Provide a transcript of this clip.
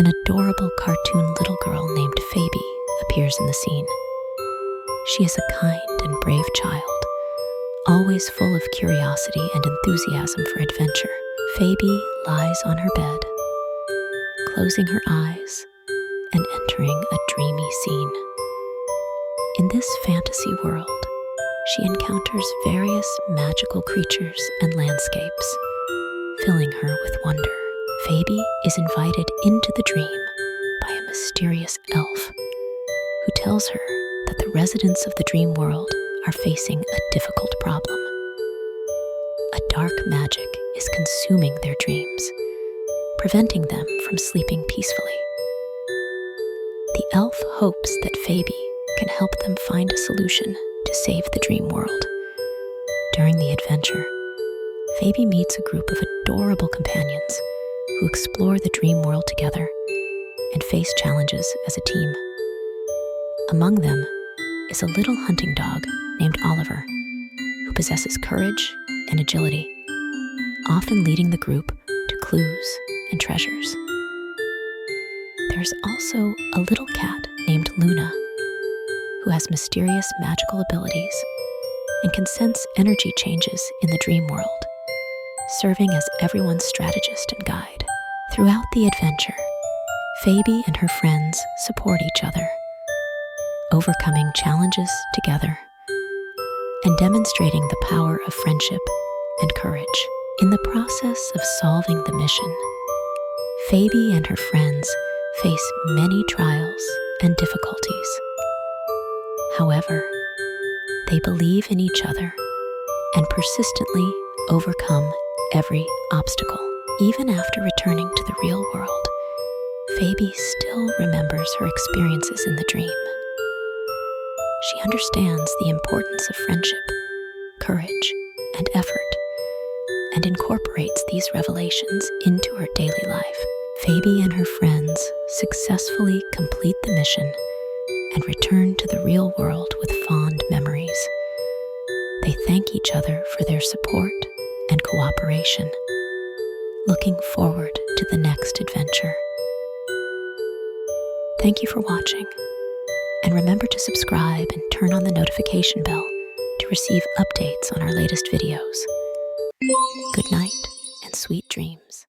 an adorable cartoon little girl named Faybie appears in the scene. She is a kind and brave child, always full of curiosity and enthusiasm for adventure. Faybie lies on her bed, closing her eyes and entering a dreamy scene. In this fantasy world, she encounters various magical creatures and landscapes, filling her with wonder. Faybie is invited into the dream by a mysterious elf who tells her that the residents of the dream world are facing a difficult problem. A dark magic is consuming their dreams, preventing them from sleeping peacefully. The elf hopes that Faybie can help them find a solution to save the dream world. During the adventure, Faybie meets a group of adorable companions who explore the dream world together and face challenges as a team. Among them is a little hunting dog named Oliver, who possesses courage and agility, often leading the group to clues and treasures. There's also a little cat named Luna, who has mysterious magical abilities and can sense energy changes in the dream world, serving as everyone's strategist and guide. Throughout the adventure, Faybie and her friends support each other, overcoming challenges together and demonstrating the power of friendship and courage. In the process of solving the mission, Faybie and her friends face many trials and difficulties. However, they believe in each other and persistently overcome every obstacle. Even after returning to the real world, Faybie still remembers her experiences in the dream. She understands the importance of friendship, courage, and effort, and incorporates these revelations into her daily life. Faybie and her friends successfully complete the mission and return to the real world with fond memories. They thank each other for their support and cooperation, looking forward to the next adventure. Thank you for watching, and remember to subscribe and turn on the notification bell to receive updates on our latest videos. Good night and sweet dreams.